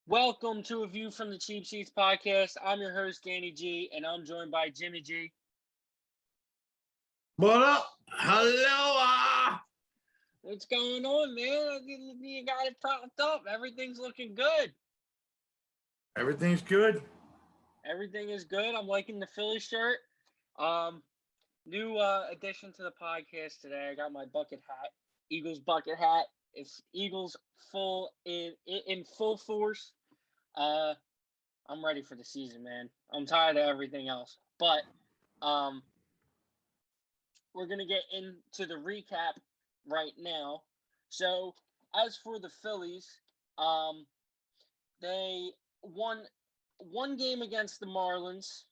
Welcome to a View from the Cheap Seats podcast. I'm your host, Danny G, and I'm joined by Jimmy G. What up? Hello. What's going on, man? You got it propped up. Everything's looking good. Everything's good. Everything is good. I'm liking the Phillies shirt. New addition to the podcast today. I got my bucket hat, Eagles bucket hat. It's Eagles full in full force. I'm ready for the season, man. I'm tired of everything else. But we're gonna get into the recap right now. So as for the Phillies, they won one game against the Marlins,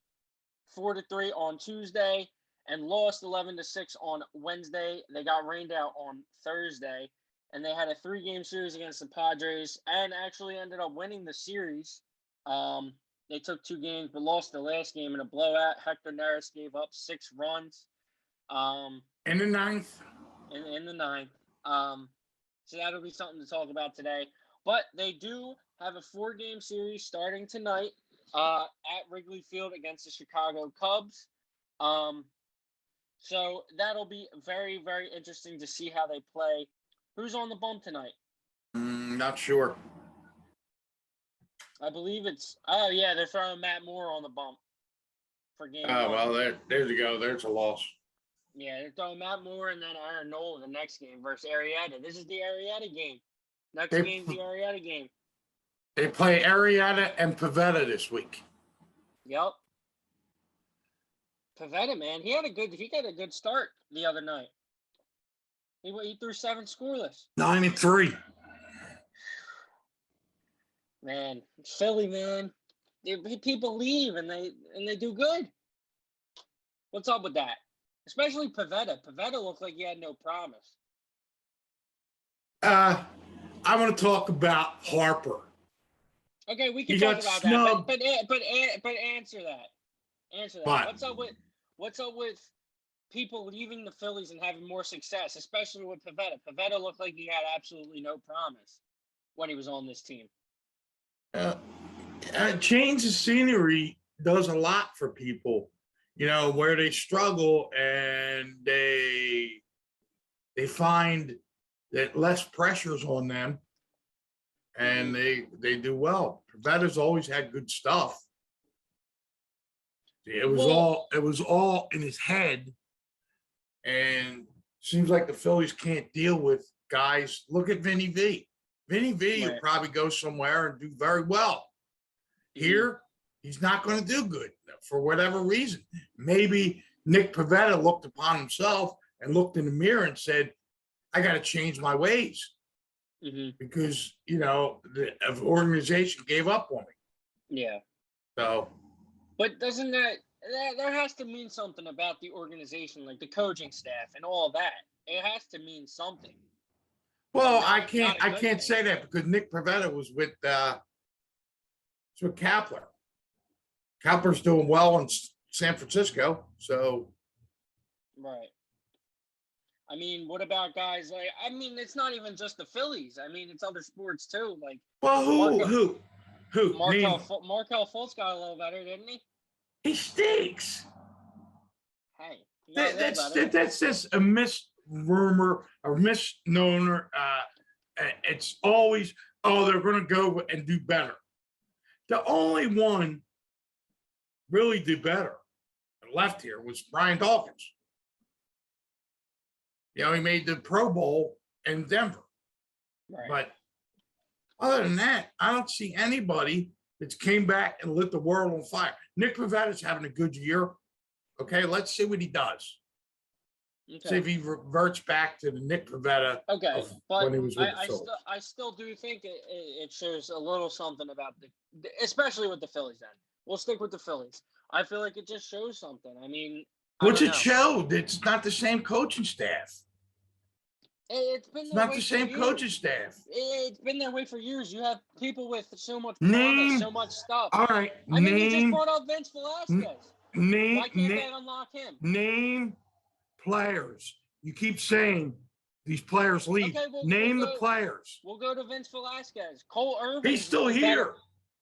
4-3 on Tuesday, and lost 11-6 on Wednesday. They got rained out on Thursday, and they had a 3-game series against the Padres, and actually ended up winning the series. They took 2 games, but lost the last game in a blowout. Hector Neris gave up 6 runs. In the ninth. In the ninth. So that'll be something to talk about today. But they do have a 4-game series starting tonight at Wrigley Field against the Chicago Cubs. So that'll be very, very interesting to see how they play. Who's on the bump tonight? Not sure. I believe it's they're throwing Matt Moore on the bump for game one. Well, there you go. There's a loss. Yeah, they're throwing Matt Moore and then Aaron Nola the next game versus Arrieta. This is the Arrieta game. Next game's the Arrieta game. They play Arrieta and Pivetta this week. Yep. Pivetta, man, he got a good start the other night. He threw 7 scoreless. 9-3. Man, Philly, man. People leave and they do good. What's up with that? Especially Pivetta. Pivetta looked like he had no promise. I want to talk about Harper. Okay, we can talk about snubbed. that. But answer that. Answer that. What? What's up with people leaving the Phillies and having more success, especially with Pivetta? Pivetta looked like he had absolutely no promise when he was on this team. Change of scenery does a lot for people, where they struggle and they find that less pressure's on them and they do well. Pivetta's always had good stuff. It was all in his head, and seems like the Phillies can't deal with guys. Look at Vinny V. Vinny V will probably go somewhere and do very well. Here, he's not going to do good for whatever reason. Maybe Nick Pivetta looked upon himself and looked in the mirror and said, I got to change my ways because, the organization gave up on me. Yeah. So. But doesn't that has to mean something about the organization, like the coaching staff and all that. It has to mean something. Well, I can't say that because Nick Pivetta was with Kapler. Kapler's doing well in San Francisco, so. Right. I mean, what about guys like? I mean, it's not even just the Phillies. I mean, it's other sports too. Like. Well, who? Markel Fultz got a little better, didn't he? He stinks. Hey, that's just a misrumor or misnomer. It's always, they're going to go and do better. The only one really did better left here was Brian Dawkins. He made the Pro Bowl in Denver. Right. But other than that, I don't see anybody that's came back and lit the world on fire. Nick Pivetta's having a good year. Okay, let's see what he does. Okay. See if he reverts back to the Nick Pivetta. Okay, but when he was with the Phillies. I still do think it shows a little something about especially with the Phillies. Then we'll stick with the Phillies. I feel like it just shows something. I mean, what's it show? It's not the same coaching staff. It's been not the same coaching staff. It's been that way for years. You have people with so much promise, so much stuff. All right, I mean, you just brought up Vince Velasquez. Why can't they unlock him? Name players. You keep saying these players leave. Okay, name the players. We'll go to Vince Velasquez. Cole Irvin. He's still here.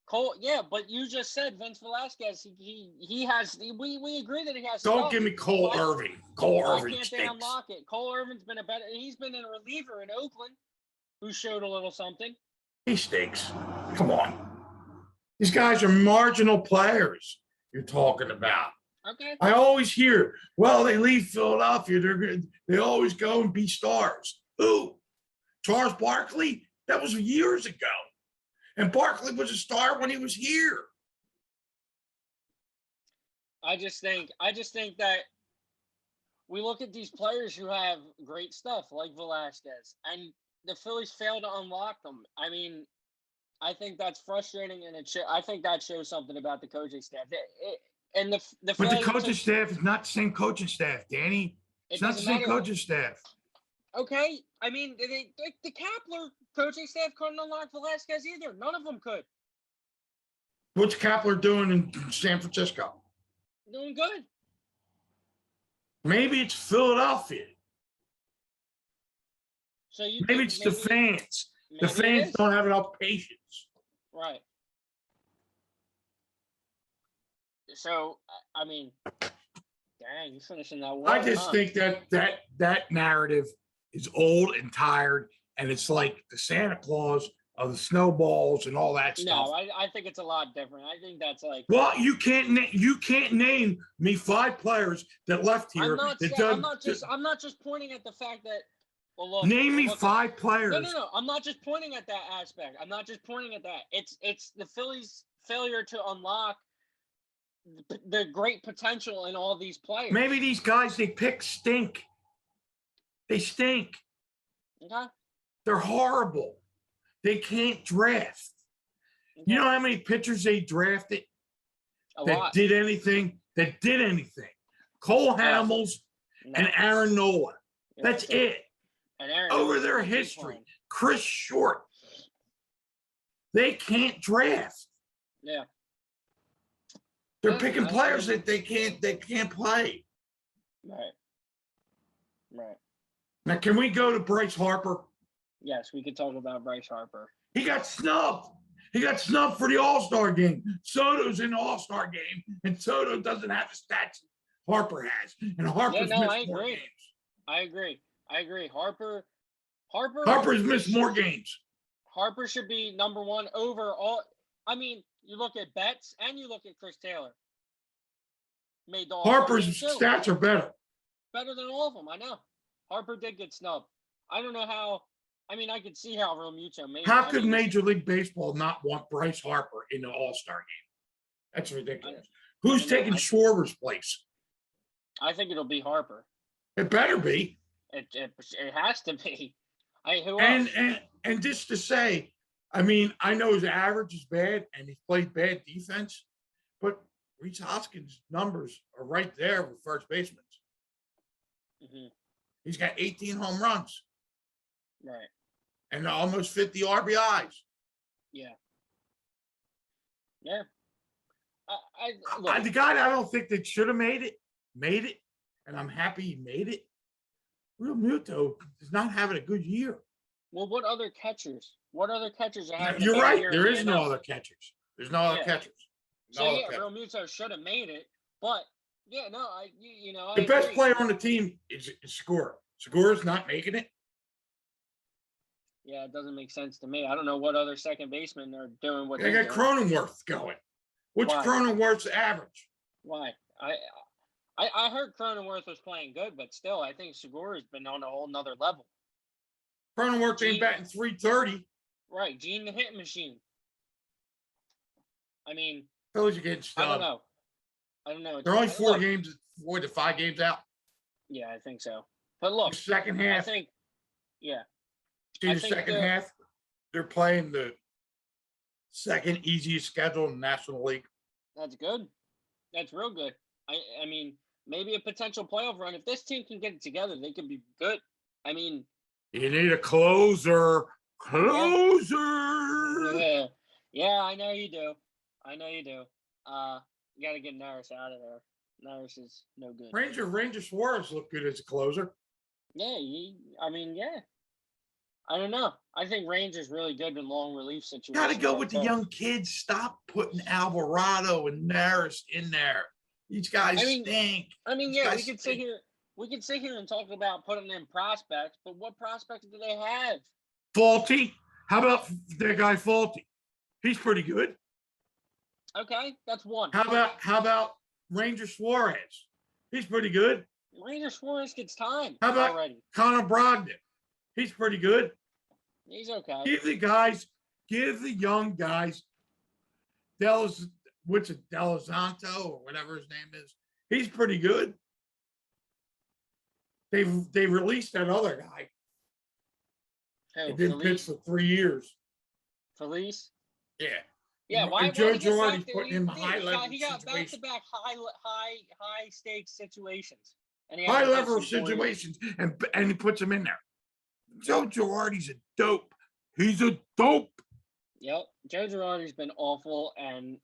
Cole, yeah, but you just said Vince Velasquez. He has. We agree that he has. Don't stuff. give me Cole Irvin. Cole Why Irvin can't they stinks. unlock it? Cole Irvin's been a better. He's been a reliever in Oakland, who showed a little something. He stinks. Come on. These guys are marginal players you're talking about. Okay. I always hear, well, they leave Philadelphia. They always go and be stars. Who? Charles Barkley? That was years ago. And Barkley was a star when he was here. I just think that we look at these players who have great stuff like Velasquez, and the Phillies fail to unlock them. I mean, I think that's frustrating, and I think that shows something about the coaching staff. And the But the coaching staff is not the same coaching staff, Danny. It's not the same coaching staff. Okay, I mean, the Kapler coaching staff couldn't unlock Velasquez either. None of them could. What's Kapler doing in San Francisco? Doing good. Maybe it's Philadelphia. So you maybe it's the fans. The fans don't have enough patience. Right. So I mean, dang, you finishing that well. I just think that narrative is old and tired, and it's like the Santa Claus of the snowballs and all that stuff. No, I think it's a lot different. I think that's like. Well, you can't name me 5 players that left here. I'm not just pointing at the fact that. Well, look, name me 5 players. No. I'm not just pointing at that aspect. I'm not just pointing at that. It's the Phillies' failure to unlock the great potential in all these players. Maybe these guys they pick stink. They stink. Okay. They're horrible. They can't draft. Okay. You know how many pitchers they drafted that did anything? Cole Hamels and Aaron Nola. That's it. And Aaron over their history. Chris Short. They can't draft. Yeah. They're picking players that they can't play. Right. Now, can we go to Bryce Harper? Yes, we could talk about Bryce Harper. He got snubbed. He got snubbed for the All-Star game. Soto's in the All-Star game, and Soto doesn't have the stats Harper has. And Harper's missed more games. I agree. Harper's missed more games. Harper should be number 1 overall. I mean, you look at Betts and you look at Chris Taylor. Harper's stats are better. Better than all of them, I know. Harper did get snubbed. I don't know how. I mean, I could see how Realmuto made. How could Major League Baseball not want Bryce Harper in the All-Star game? That's ridiculous. Who's taking Schwarber's place? I think it'll be Harper. It better be. It has to be. And just to say, I mean, I know his average is bad and he's played bad defense, but Rhys Hoskins' numbers are right there with first basemen. Mm-hmm. He's got 18 home runs. Right. And almost 50 RBIs. Yeah. The guy I don't think that should have made it, and I'm happy he made it. Realmuto is not having a good year. Well, what other catchers are having? You're right. There is no other catchers. There's no other catchers. Realmuto should have made it, but the best player on the team is Segura. Segura's not making it. Yeah, it doesn't make sense to me. I don't know what other second basemen are doing. What they got Cronenworth going. What's Cronenworth's average? Why? I heard Cronenworth was playing good, but still, I think Segura's been on a whole nother level. Cronenworth ain't batting .330. Right, Gene the hit machine. I mean, Phillies are getting stubbed. I don't know. They're only 4 to 5 games out. Yeah, I think so. But look, the second half. See the second half. They're playing the second easiest schedule in the National League. That's good. That's real good. I mean, maybe a potential playoff run. If this team can get it together, they could be good. I mean, you need a closer. Yeah, I know you do. You got to get Neris out of there. Neris is no good. Ranger Suarez looked good as a closer. Yeah, I don't know. I think Range is really good in long relief situations. Got to go with the young kids. Stop putting Alvarado and Neris in there. These guys stink. Yeah, we could sit here. We could sit here and talk about putting in prospects, but what prospects do they have? Faulty. How about their guy Faulty? He's pretty good. Okay, that's one. How about Ranger Suarez? He's pretty good. Ranger Suarez gets time. How about already? Connor Brogdon? He's pretty good. He's okay. Give the young guys, Delazonto or whatever his name is. He's pretty good. They released that other guy. He didn't pitch for 3 years. Felice? Yeah. Yeah, why? Joe Girardi's putting him high level He got situations. back-to-back high stakes situations. High level situations, and he puts him in there. Joe Girardi's a dope. He's a dope. Yep, Joe Girardi's been awful, and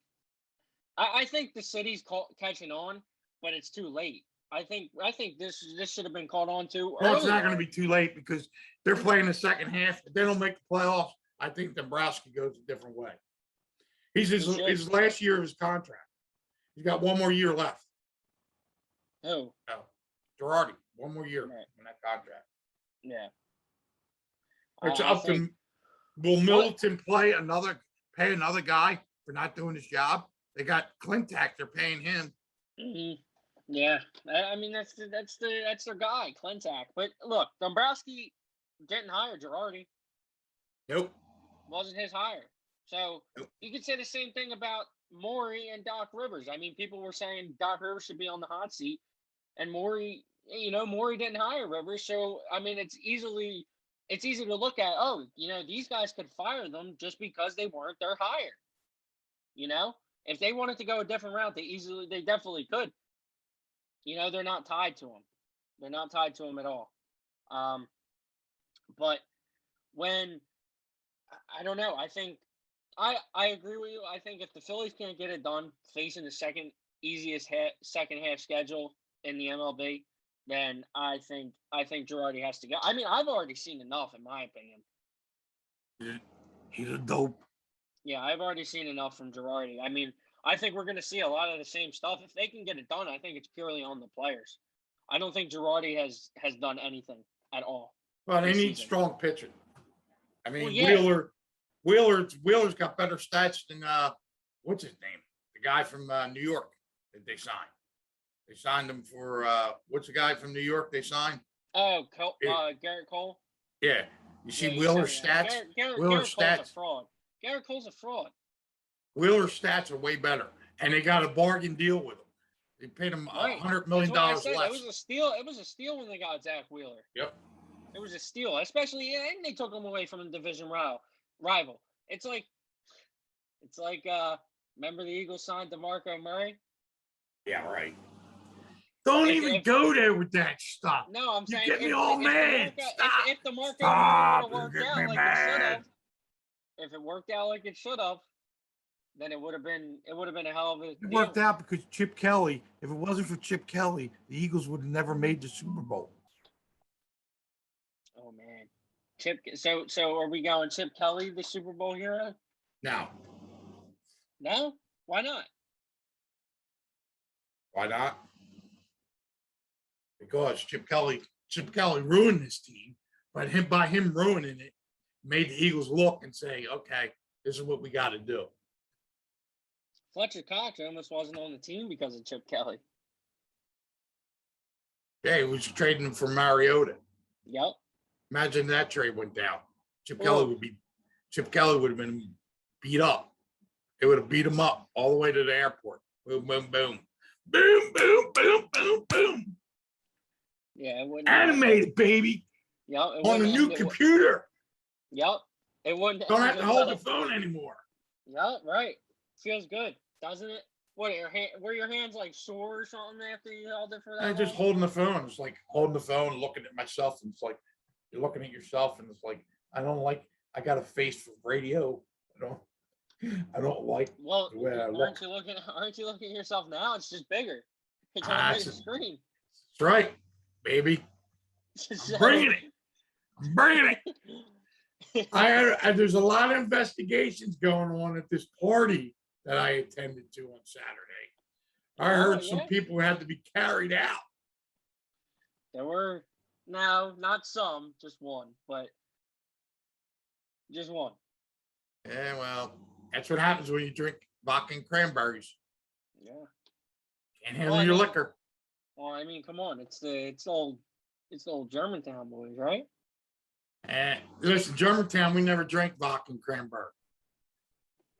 I think the city's catching on, but it's too late. I think this should have been caught on to. Well, it's not going to be too late because they're playing the second half. If they don't make the playoffs, I think Dombrowski goes a different way. He's his last year of his contract. He's got one more year left. Who? No, Girardi, one more year in that contract. Yeah. It's up to. Will Middleton pay another guy for not doing his job? They got Clintack. They're paying him. Mm-hmm. Yeah, I mean that's their guy, Clintack. But look, Dombrowski didn't hire Girardi. Nope. Wasn't his hire. So you could say the same thing about Morey and Doc Rivers. I mean, people were saying Doc Rivers should be on the hot seat, and Morey didn't hire Rivers. So I mean, it's easy to look at. Oh, these guys could fire them just because they weren't their hire. If they wanted to go a different route, they definitely could. They're not tied to him. They're not tied to him at all. But when I don't know, I think I agree with you. I think if the Phillies can't get it done facing the second easiest second half schedule in the MLB, then I think Girardi has to go. I mean, I've already seen enough, in my opinion. Yeah, he's a dope. Yeah, I've already seen enough from Girardi. I mean, I think we're going to see a lot of the same stuff. If they can get it done, I think it's purely on the players. I don't think Girardi has done anything at all. Well, they need strong pitching. I mean, Wheeler's got better stats than what's his name? The guy from New York that they signed. They signed him for what's the guy from New York they signed? Oh, Garrett Cole. Yeah, you see Wheeler's stats. Wheeler's stats. A fraud. Garrett Cole's a fraud. Wheeler's stats are way better, and they got a bargain deal with him. They paid him $100 million less. It was a steal. It was a steal when they got Zach Wheeler. Yep. It was a steal, especially, and they took him away from a division rival. It's like, remember the Eagles signed DeMarco Murray? Yeah, right. Don't even go there with that stuff. No, I'm saying, get me all mad. If DeMarco Murray would have worked out like it should have, if it worked out like it should have, then it would have been a hell of a deal. It worked out because Chip Kelly. If it wasn't for Chip Kelly, the Eagles would have never made the Super Bowl. Oh man, Chip. So are we going Chip Kelly, the Super Bowl hero? No. No? Why not? Why not? Because Chip Kelly ruined this team, but by him ruining it, made the Eagles look and say, okay, this is what we got to do. Fletcher Cox almost wasn't on the team because of Chip Kelly. Yeah, he was trading him for Mariota. Yep. Imagine that trade went down. Chip Kelly would have been beat up. It would have beat him up all the way to the airport. Boom, boom, boom. Boom, boom, boom, boom, boom. Yeah, it wouldn't. Animated, baby. Yep. On a new computer. Yep. It wouldn't. Don't have to hold the phone anymore. Yep, right. Feels good, doesn't it? What, were your hands like sore or something after you held it for that? Just holding the phone. It's like holding the phone, looking at myself, and it's like you're looking at yourself, and it's like I got a face for radio. I don't like the way I look. Aren't you looking at yourself now? It's just bigger. It's on the screen. That's right, baby. I'm bringing it. There's a lot of investigations going on at this party that I attended to on Saturday. I heard some people had to be carried out. There were, no, not some, just one, but just one. Yeah, well, that's what happens when you drink vodka and cranberries. Yeah. Can't handle your liquor. Well, I mean, come on, it's the old Germantown boys, right? Listen, Germantown, we never drank vodka and cranberry.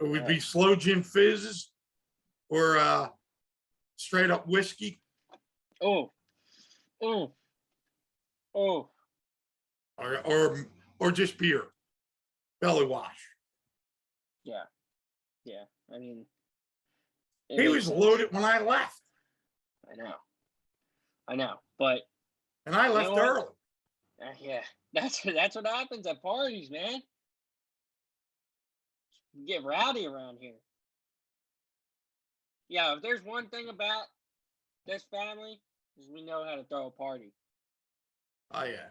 It would be slow gin fizzes or straight up whiskey. Oh. Or just beer. Belly wash. Yeah. I mean, he was loaded when I left. I know, but and I left early. Yeah, that's what happens at parties, man. You get rowdy around here. Yeah, if there's one thing about this family, is we know how to throw a party. Oh yeah.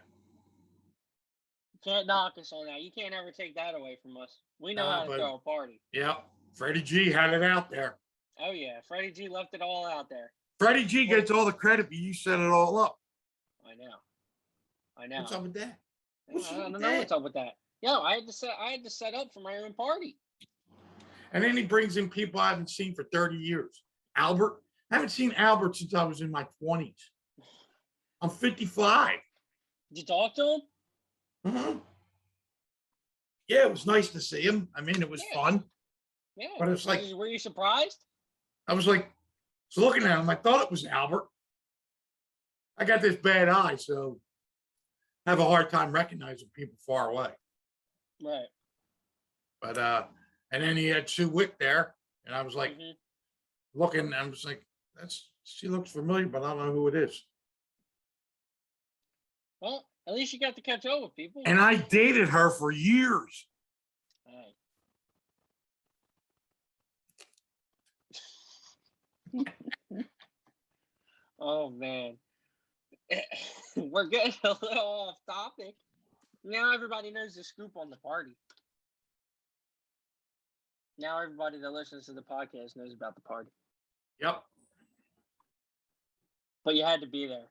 You can't knock us on that. You can't ever take that away from us. We know how to throw a party. Yep. Freddie G had it out there. Oh yeah, Freddie G left it all out there. Freddie G gets all the credit, but you set it all up. I know. What's up with that? I don't know what's up with that. Yeah, I had to set up for my own party. And then he brings in people I haven't seen for 30 years. Albert. I haven't seen Albert since I was in my 20s. I'm 55. Did you talk to him? Mm-hmm. Yeah, it was nice to see him. I mean, it was fun. Yeah. But it's like, were you surprised? I was looking at him. I thought it was Albert. I got this bad eye, so I have a hard time recognizing people far away. Right. But and then he had Sue Wick there, and I was like looking. I was like, she looks familiar, but I don't know who it is. Well, at least you got to catch up with people. And I dated her for years. Oh man, we're getting a little off topic. Now everybody knows the scoop on the party. Now everybody that listens to the podcast knows about the party. Yep. But you had to be there.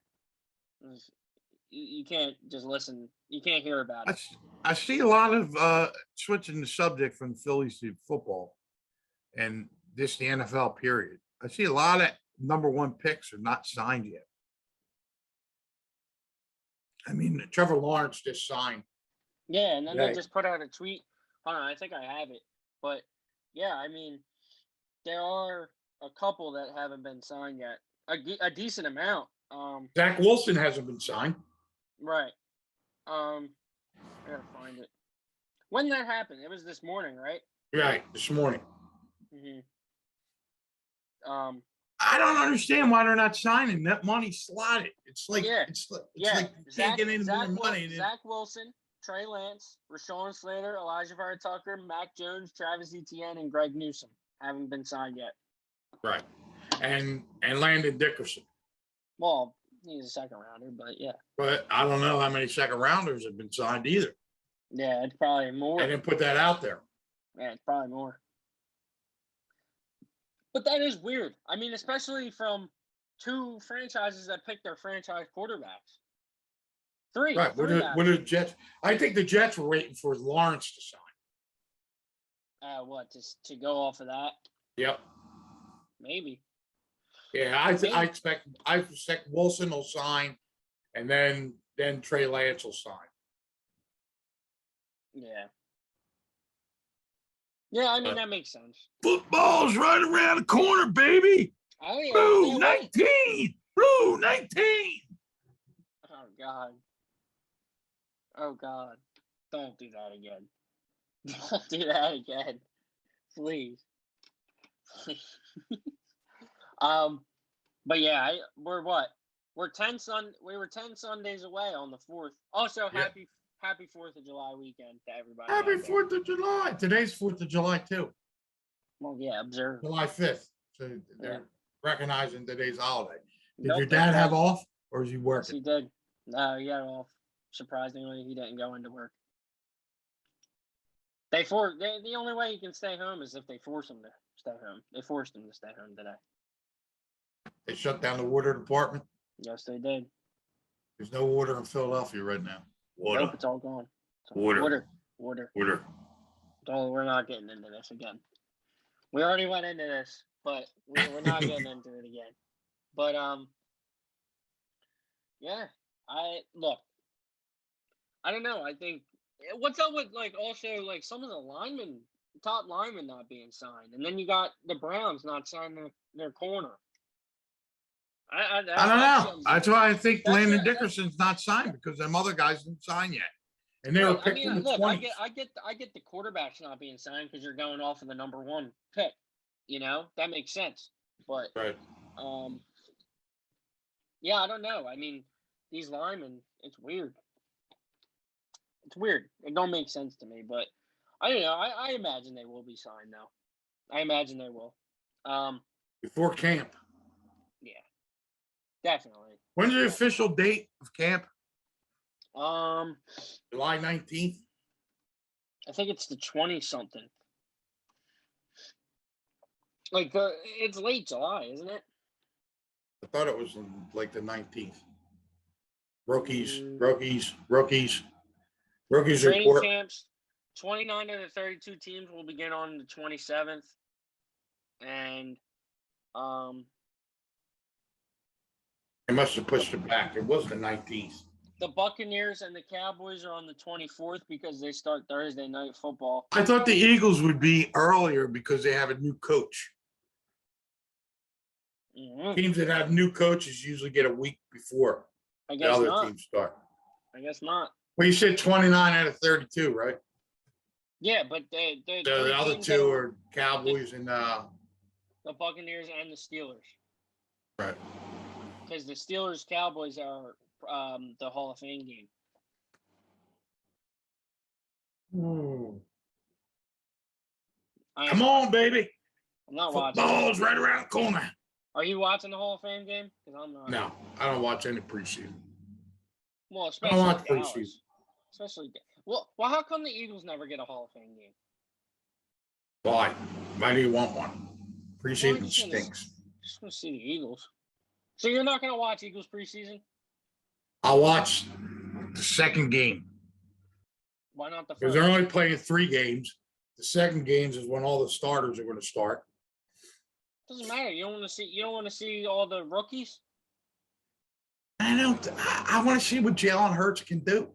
You can't just listen. You can't hear about it. I see a lot of switching the subject from Phillies to football and the NFL period. I see a lot of number one picks are not signed yet. I mean, Trevor Lawrence just signed. Yeah, and then they just put out a tweet. Hold on, I think I have it. But yeah, I mean, there are a couple that haven't been signed yet. A decent amount. Zach Wilson hasn't been signed. Right. I gotta find it. When that happened, it was this morning, right? Right, this morning. Mm-hmm. I don't understand why they're not signing. That money slotted. It's like it's like you can't get any more money. Zach Wilson, Trey Lance, Rashawn Slater, Elijah Vera Tucker, Mac Jones, Travis Etienne, and Greg Newsome haven't been signed yet. Right. And Landon Dickerson. Well, he's a second rounder, but yeah. But I don't know how many second rounders have been signed either. Yeah, it's probably more. I didn't put that out there. Yeah, it's probably more. But that is weird. I mean, especially from two franchises that picked their franchise quarterbacks. Three. Right. What are the Jets? I think the Jets were waiting for Lawrence to sign. What? To go off of that? Yep. Maybe. Yeah, I expect Wilson will sign, and then Trey Lance will sign. Yeah. Yeah, I mean, that makes sense. Football's right around the corner, baby. Oh, yeah. Blue 19. Blue 19. Oh, God. Oh, God. Don't do that again. Don't do that again. Please. But yeah, we're what? We were 10 Sundays away on the 4th. Also, happy 4th of July weekend to everybody. Happy 4th of July. Today's 4th of July too. Well, yeah, observe. July 5th. So they're recognizing today's holiday. Did your dad have off, or is he working? Yes, he did. No, he got off. Surprisingly, he didn't go into work. The only way he can stay home is if they force him to stay home. They forced him to stay home today. They shut down the water department. Yes, they did. There's no water in Philadelphia right now. Water. Nope, it's all gone. Water. Oh, we're not getting into this again. We already went into this, but we're not getting into it again. But yeah, I don't know. I think what's up with also some of the top linemen not being signed, and then you got the Browns not signing their corner. I don't know. That's why I think Landon Dickerson's not signed because them other guys didn't sign yet, and they were picked in the 20s. I get the quarterbacks not being signed because you're going off of the number 1 pick. That makes sense. But right. Yeah, I don't know. I mean, these linemen, it's weird. It's weird. It don't make sense to me, but I don't know. I imagine they will be signed though. I imagine they will. Before camp. Yeah. Definitely. When's the official date of camp? July 19th. I think it's the 20-something. It's late July, isn't it? I thought it was the 19th. Rookies Training report. Camps, 29 of the 32 teams will begin on the 27th. And they must have pushed it back. It was the 19th. The Buccaneers and the Cowboys are on the 24th because they start Thursday night football. I thought the Eagles would be earlier because they have a new coach. Mm-hmm. Teams that have new coaches usually get a week before the other teams start. I guess not. Well, you said 29 out of 32, right? Yeah, but the other two are Cowboys and the Buccaneers and the Steelers. Right. Because the Steelers-Cowboys are the Hall of Fame game. Come on, baby. I'm not watching. Football's right around the corner. Are you watching the Hall of Fame game? Because I'm not. No, I don't watch any preseason. Well, especially Dallas. Well, how come the Eagles never get a Hall of Fame game? Why? Why do you want one? Preseason stinks. Just want to see the Eagles. So you're not going to watch Eagles preseason? I'll watch the second game. Why not the first? Because they're only playing 3 games. The second games is when all the starters are going to start. Doesn't matter. You don't want to see all the rookies? I want to see what Jalen Hurts can do.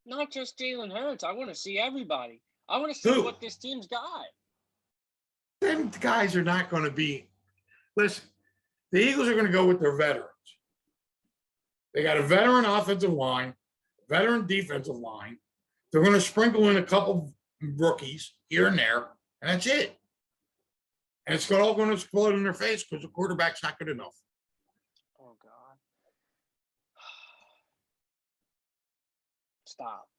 Not just Jalen Hurts. I want to see everybody. I want to see what this team's got. Them guys are not going to be. Listen, the Eagles are going to go with their veterans. They got a veteran offensive line, veteran defensive line. They're going to sprinkle in a couple rookies here and there, and that's it. And it's all going to explode in their face because the quarterback's not good enough. Oh, God. Stop.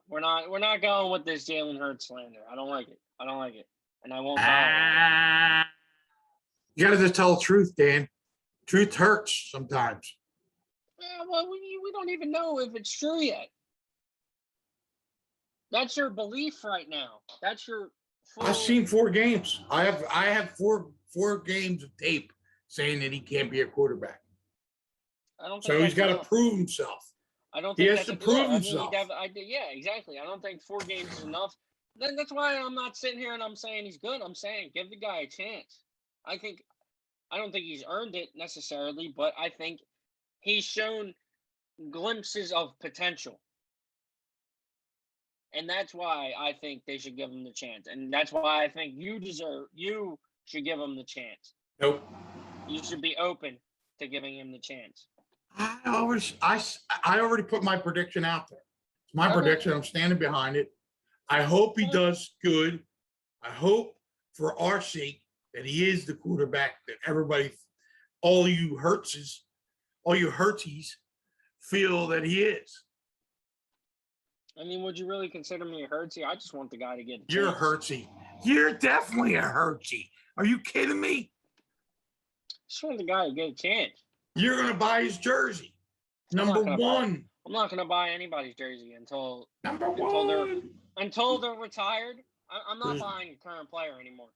We're not going with this Jalen Hurts slander. I don't like it. And I won't follow it. You got to just tell the truth, Dan. Truth hurts sometimes. Yeah, well, we don't even know if it's true yet. That's your belief right now. That's your. I've seen 4 games. I have four games of tape saying that he can't be a quarterback. I don't. So he's got to prove himself. I don't think he has to prove himself. Yeah, exactly. I don't think 4 games is enough. Then that's why I'm not sitting here and I'm saying he's good. I'm saying give the guy a chance. I don't think he's earned it necessarily, but I think he's shown glimpses of potential. And that's why I think they should give him the chance. And that's why I think you should give him the chance. Nope. You should be open to giving him the chance. I already put my prediction out there. It's my prediction. I'm standing behind it. I hope he does good. I hope for our sake that he is the quarterback that everybody, all you Hurtsies feel that he is. I mean, would you really consider me a Hurtsy? I just want the guy to get a chance. You're a Hurtsy. You're definitely a Hurtsy. Are you kidding me? Just want the guy to get a chance. You're going to buy his jersey. Number 1. I'm not going to buy anybody's jersey until Number they're retired. I'm not buying a current player anymore.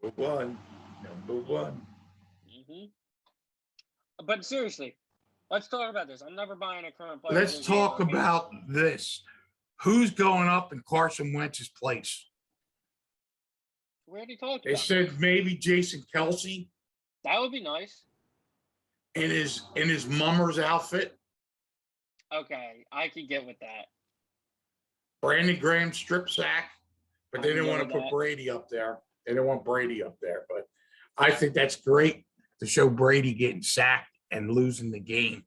Number one. But seriously, let's talk about this. I'm never buying a current player. Let's talk about this. Who's going up in Carson Wentz's place? We already talked They about said maybe Jason Kelsey that would be nice. in his mummer's outfit. Okay, I could get with that. Brandon Graham strip sack, but they didn't want to put Brady up there. They didn't want Brady up there, but I think that's great to show Brady getting sacked and losing the game.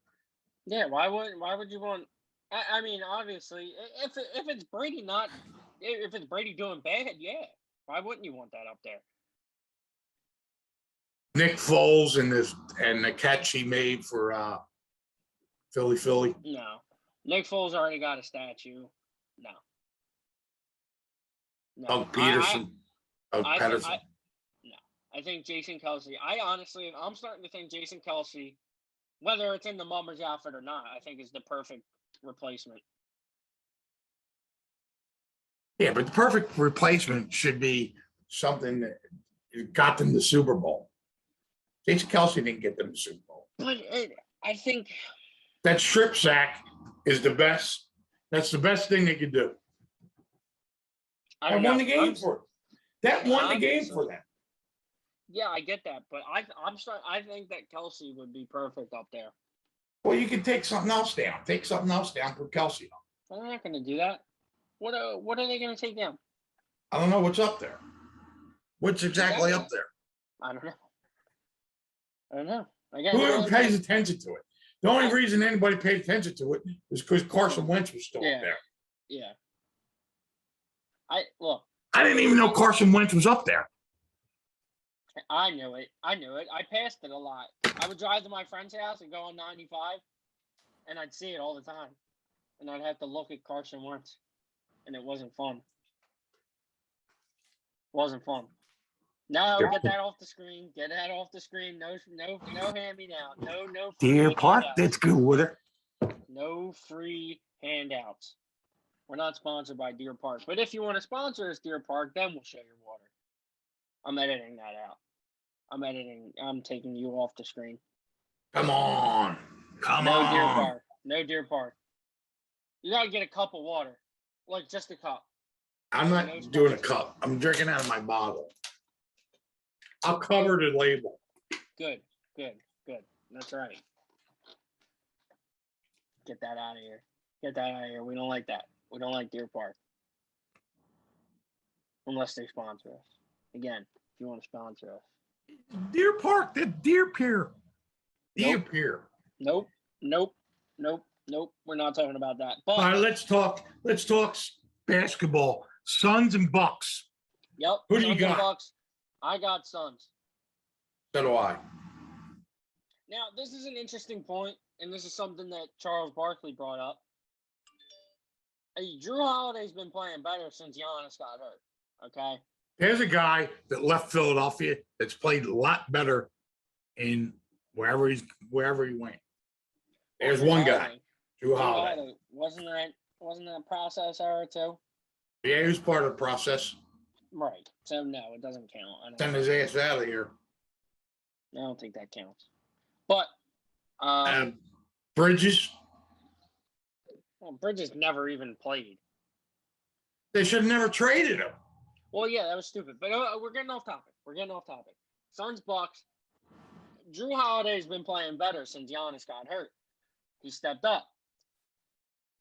Yeah, why would you want? I mean, obviously, if it's Brady if it's Brady doing bad, yeah, why wouldn't you want that up there? Nick Foles and the catch he made for Philly. No, Nick Foles already got a statue. No. Doug Peterson. Pedersen. No, I think Jason Kelsey. I'm starting to think Jason Kelsey, whether it's in the mummer's outfit or not, I think is the perfect replacement. Yeah, but the perfect replacement should be something that got them the Super Bowl. Jason Kelsey didn't get them the Super Bowl. But I think that strip sack is the best. That's the best thing they could do. I won the game for it. That won the game for them. Yeah, I get that, but I think that Kelsey would be perfect up there. Well, you can take something else down. Take something else down. Put Kelsey on. They're not going to do that. What are they going to take down? I don't know what's up there. What's exactly up there? I don't know. Who even pays attention to it? The only reason anybody paid attention to it is because Carson Wentz was still up there. Yeah. I didn't even know Carson Wentz was up there. I knew it. I passed it a lot. I would drive to my friend's house and go on 95, and I'd see it all the time. And I'd have to look at Carson Wentz, and it wasn't fun. No, get that off the screen. Get that off the screen. No hand-me-down. No. Deer Park, that's good with it. No free handouts. We're not sponsored by Deer Park, but if you want to sponsor us, Deer Park, then we'll show your water. I'm editing that out. I'm taking you off the screen. Come on. No Deer Park. You gotta get a cup of water, like just a cup. I'm not doing a cup. I'm drinking out of my bottle. I'll cover the label. Good. That's right. Get that out of here. We don't like that. We don't like Deer Park. Unless they sponsor us. Again, if you want to sponsor us. Deer Park, the Deer Pier. Deer Pier. Nope. We're not talking about that. But all right, let's talk basketball. Suns and Bucks. Yep. Who do you got? Bucks. I got Suns. So do I. Now, this is an interesting point, and this is something that Charles Barkley brought up. Drew Holiday's been playing better since Giannis got hurt. Okay. There's a guy that left Philadelphia that's played a lot better in wherever he went. There's one guy, Drew Holiday. Wasn't that process error too? Yeah, he was part of the process. Right. So no, it doesn't count. Send his ass out of here. I don't think that counts. But Bridges. Well, Bridges never even played. They should have never traded him. Well, yeah, that was stupid. But we're getting off topic. Suns, Bucks. Drew Holiday's been playing better since Giannis got hurt. He stepped up.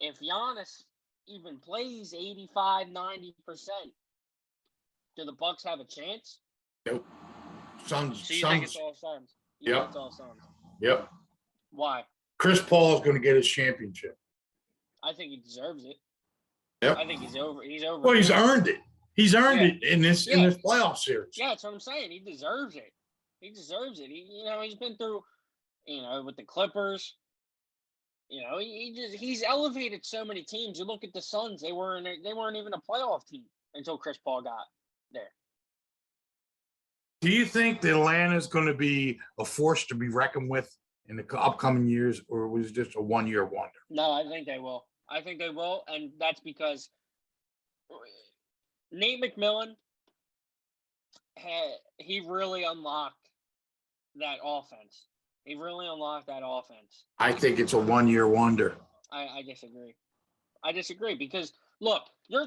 If Giannis even plays 85, 90%, do the Bucks have a chance? Nope. Suns. So you think it's all Suns? Yep. It's all Suns. Yep. Why? Chris Paul is going to get his championship. I think he deserves it. Yep. I think he's over. Well, he's earned it. He's earned it in this playoff series. Yeah, that's what I'm saying. He deserves it. He's been through, with the Clippers. He's elevated so many teams. You look at the Suns; they weren't even a playoff team until Chris Paul got there. Do you think that Atlanta is going to be a force to be reckoned with in the upcoming years, or was it just a one-year wonder? No, I think they will. I think they will, and that's because Nate McMillan he really unlocked that offense. He really unlocked that offense. I think it's a one-year wonder. I disagree. I disagree because look,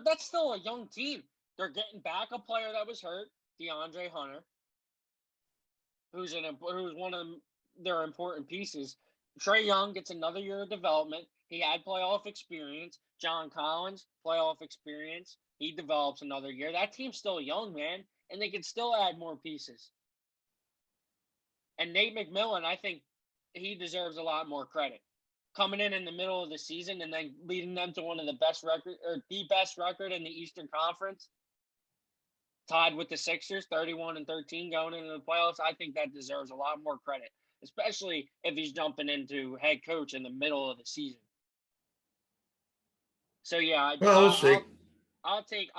that's still a young team. They're getting back a player that was hurt, DeAndre Hunter, who's one of their important pieces. Trae Young gets another year of development. He had playoff experience. John Collins, playoff experience. He develops another year. That team's still young, man, and they can still add more pieces. And Nate McMillan, I think he deserves a lot more credit. Coming in the middle of the season and then leading them to one of the best record, or the best record in the Eastern Conference, tied with the Sixers, 31-13 going into the playoffs. I think that deserves a lot more credit, especially if he's jumping into head coach in the middle of the season. So yeah, we'll see. I'll take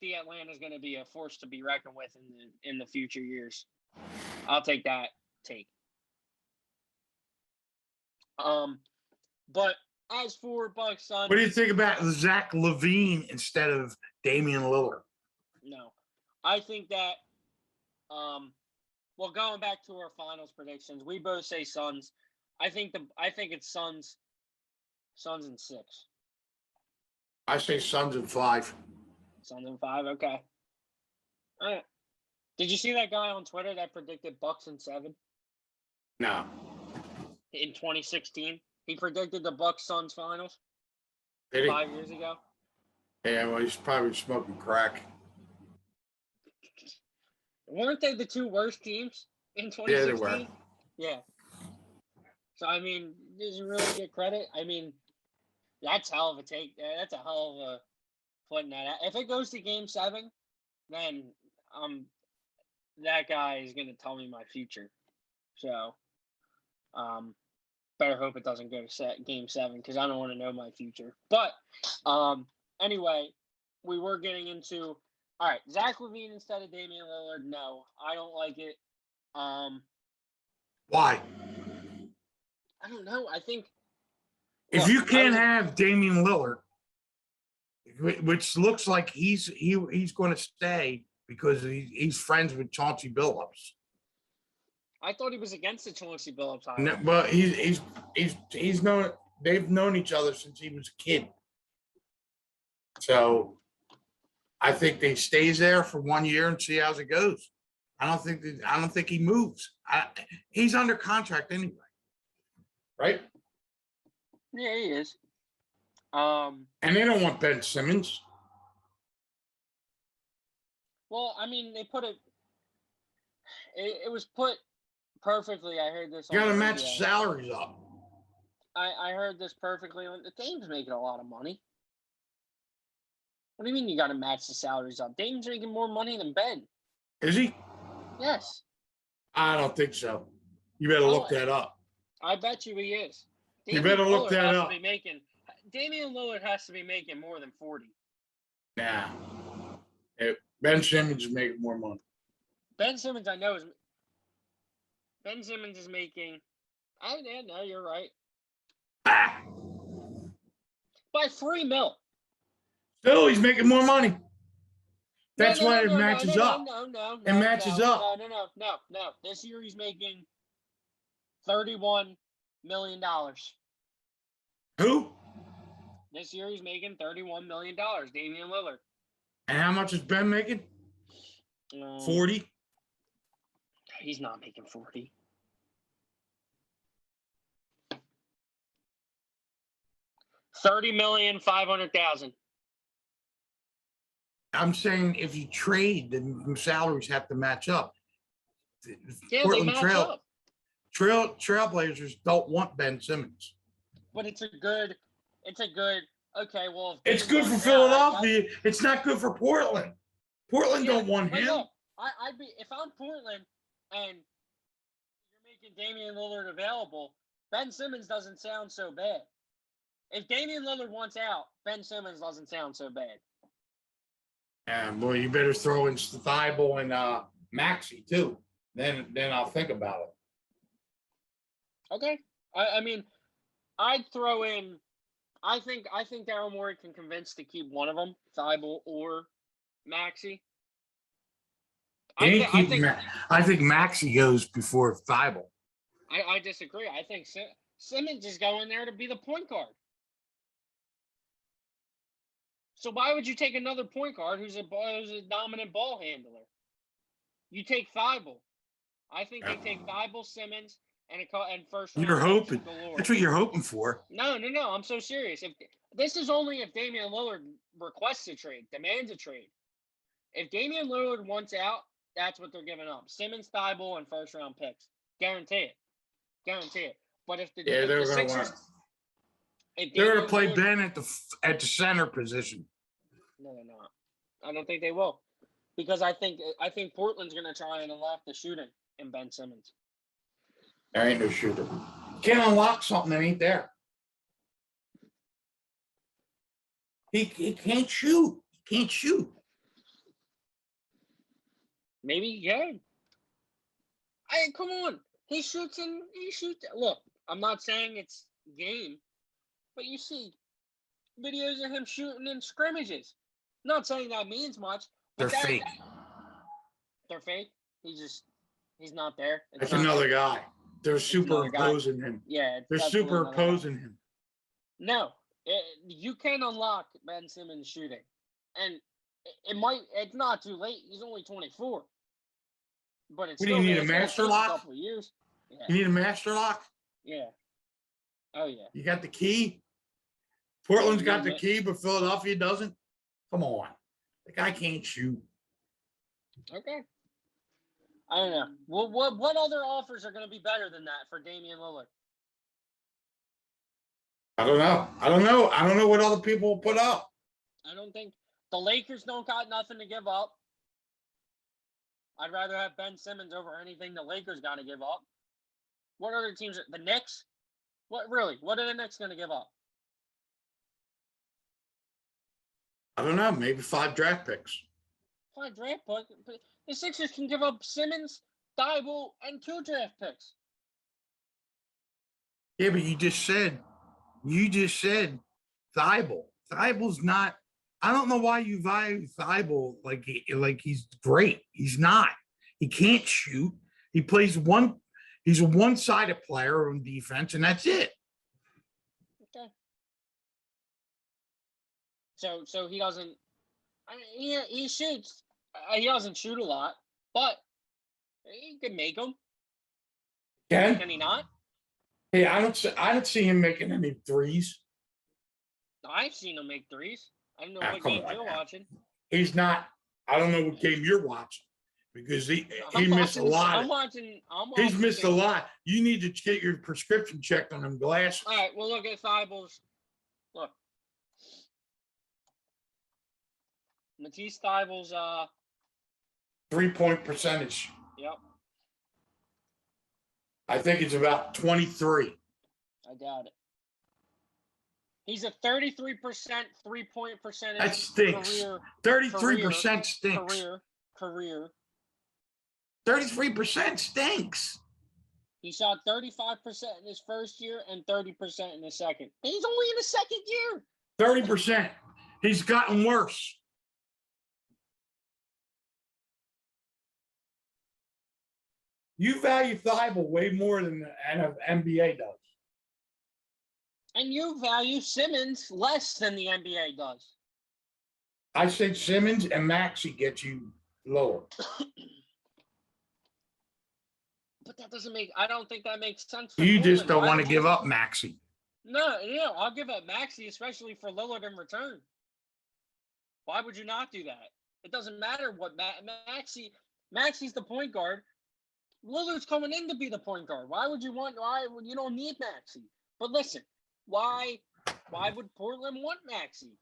the Atlanta's going to be a force to be reckoned with in the future years. I'll take that take. But as for Bucks, son, what do you think about Zach LaVine instead of Damian Lillard? No, I think that. Well, going back to our finals predictions, we both say Suns. I think it's Suns in 6. I say Suns in 5. Suns in 5. Okay. All right. Did you see that guy on Twitter that predicted Bucks in 7? No. In 2016, he predicted the Bucks Suns finals. Did he? 5 years ago. Yeah, well, he's probably smoking crack. Weren't they the 2 worst teams in 2016? Yeah, they were. Yeah. So, I mean, does he really get credit? I mean, that's hell of a take. That's a hell of a putting that out. If it goes to Game 7, then that guy is going to tell me my future. So, better hope it doesn't go to Game 7 because I don't want to know my future. But anyway, we were getting into all right. Zach LaVine instead of Damian Lillard. No, I don't like it. Why? I don't know. I think if you can't have Damian Lillard, which looks like he's going to stay because he's friends with Chauncey Billups. I thought he was against the Chauncey Billups. No, but he's known. They've known each other since he was a kid. So I think he stays there for 1 year and see how it goes. I don't think he moves. He's under contract anyway, right? Yeah, he is. And they don't want Ben Simmons. Well, I mean, they put it. It was put perfectly. I heard this. You got to match salaries up. I heard this perfectly. The Dame's making a lot of money. What do you mean you got to match the salaries up? Dame's making more money than Ben. Is he? Yes. I don't think so. You better look that up. I bet you he is. You better look that up. Damian Lillard has to be making more than 40. Nah. Ben Simmons is making more money. Ben Simmons, I know, Ben Simmons is making. No, you're right. Ah. By $3 million. Still, he's making more money. That's why it matches up. No. It matches up. No. This year he's making $31 million. Who? This year he's making $31 million. Damian Lillard. And how much is Ben making? 40. He's not making 40. $30,500,000. I'm saying if you trade, the salaries have to match up. Yeah, Portland they match up. Trailblazers don't want Ben Simmons. But it's a good. Okay, well, it's good for Philadelphia. It's not good for Portland. Portland don't want him. Look, I'd be if I'm Portland and you're making Damian Lillard available. Ben Simmons doesn't sound so bad. If Damian Lillard wants out, Ben Simmons doesn't sound so bad. Yeah, well, you better throw in Thibault and Maxey too. Then I'll think about it. Okay. I mean, I'd throw in. I think Daryl Morey can convince to keep one of them, Thibault or Maxey. He ain't keeping I think Maxey goes before Thibault. I disagree. I think Simmons is going there to be the point guard. So why would you take another point guard who's a dominant ball handler? You take Thibault. I think they take Thibault, Simmons, and first round. You're hoping. That's what you're hoping for. No. I'm so serious. If this is only if Damian Lillard requests a trade, demands a trade. If Damian Lillard wants out, that's what they're giving up. Simmons, Thibault, and first round picks. Guarantee it. But if the Sixers, they're going to play Ben at the center position. No, they're not. I don't think they will, because I think Portland's going to try and unlock the shooting in Ben Simmons. There ain't no shooter. Can't unlock something that ain't there. He can't shoot. He can't shoot. Maybe he can. Come on. He shoots. Look, I'm not saying it's game, but you see videos of him shooting in scrimmages. Not saying that means much. They're fake. They're fake. He's not there. That's another guy. They're superimposing him. Yeah. They're superimposing him. No. You can unlock Ben Simmons shooting. And it's not too late. He's only 24. But it's still. Do you need a master lock? A couple of years. Yeah. You need a master lock? Yeah. Oh, yeah. You got the key? Portland's got the key, but Philadelphia doesn't? Come on. The guy can't shoot. Okay. I don't know. Well, what other offers are going to be better than that for Damian Lillard? I don't know what other people will put up. I don't think the Lakers don't got nothing to give up. I'd rather have Ben Simmons over anything the Lakers got to give up. What other teams? The Knicks? What are the Knicks going to give up? I don't know. Maybe 5 draft picks. 5 draft picks? The Sixers can give up Simmons, Thibault, and 2 draft picks. Yeah, but you just said Thibault. Thibault's not. I don't know why you value Thibault like he's great. He's not. He can't shoot. He plays one. He's a one-sided player on defense, and that's it. Okay. So he doesn't. I mean, he shoots. He doesn't shoot a lot, but he can make them. Can he not? Hey, I don't see him making any threes. I've seen him make threes. I don't know what game you're watching. He's not. I don't know what game you're watching because he missed a lot. He's missed a lot. You need to get your prescription checked on them glasses. All right. Well, look at Thibault's. Look. Matisse Thibault's 3-point percentage. Yep. I think it's about 23. I doubt it. He's a 33% 3-point percentage. That stinks. 33% stinks. Career. 33% stinks. He shot 35% in his first year and 30% in his second. He's only in his second year. 30%. He's gotten worse. You value Thibault way more than the NBA does. And you value Simmons less than the NBA does. I think Simmons and Maxey get you lower. But that doesn't make. I don't think that makes sense. You just don't want to give up Maxey. No, I'll give up Maxey, especially for Lillard in return. Why would you not do that? It doesn't matter what Maxey's the point guard. Lillard's coming in to be the point guard. Why would you don't need Maxey? But listen, why would Portland want Maxey?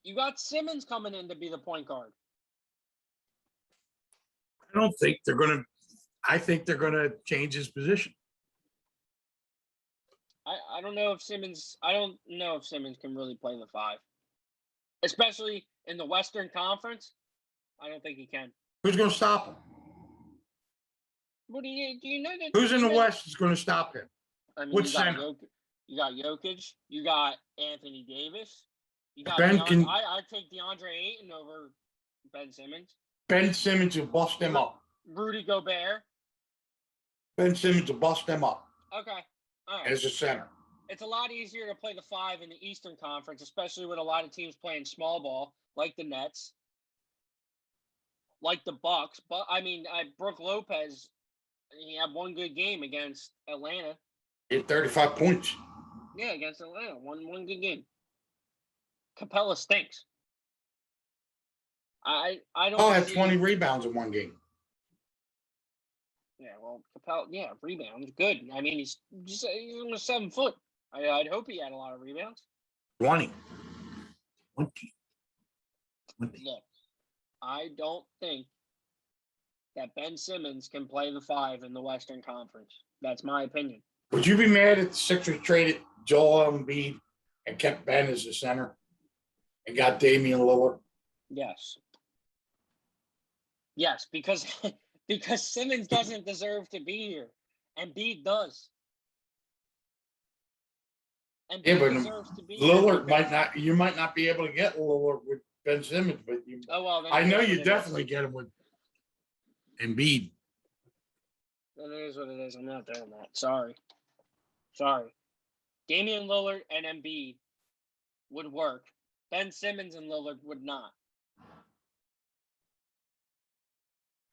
You got Simmons coming in to be the point guard. I think they're gonna change his position. I don't know if Simmons can really play the 5. Especially in the Western Conference. I don't think he can. Who's gonna stop him? What do you know that? Who's in the West is going to stop him? I mean, Which you got center? You got Jokic. You got Anthony Davis. You got Ben can I take DeAndre Ayton over Ben Simmons. Ben Simmons will bust them up. Rudy Gobert. Ben Simmons will bust them up Okay. All right. as a center. It's a lot easier to play the 5 in the Eastern Conference, especially with a lot of teams playing small ball, like the Nets, like the Bucks. But I mean, Brook Lopez, he had one good game against Atlanta. He had 35 points. Yeah, against Atlanta, one good game. Capella stinks. I don't. Had 20 rebounds in one game. Yeah, well, Capella, rebounds, good. I mean, he's almost 7 foot. I'd hope he had a lot of rebounds. 20. Look, I don't think that Ben Simmons can play the 5 in the Western Conference. That's my opinion. Would you be mad if the Sixers traded Joel Embiid and kept Ben as the center and got Damian Lillard? Yes. Yes, because Simmons doesn't deserve to be here. Embiid does. Embiid Yeah, but deserves to be Lillard here. you might not be able to get Lillard with Ben Simmons, but I know you definitely get him with Embiid. Then it is what it is. I'm not doing that. Sorry. Damian Lillard and Embiid would work. Ben Simmons and Lillard would not.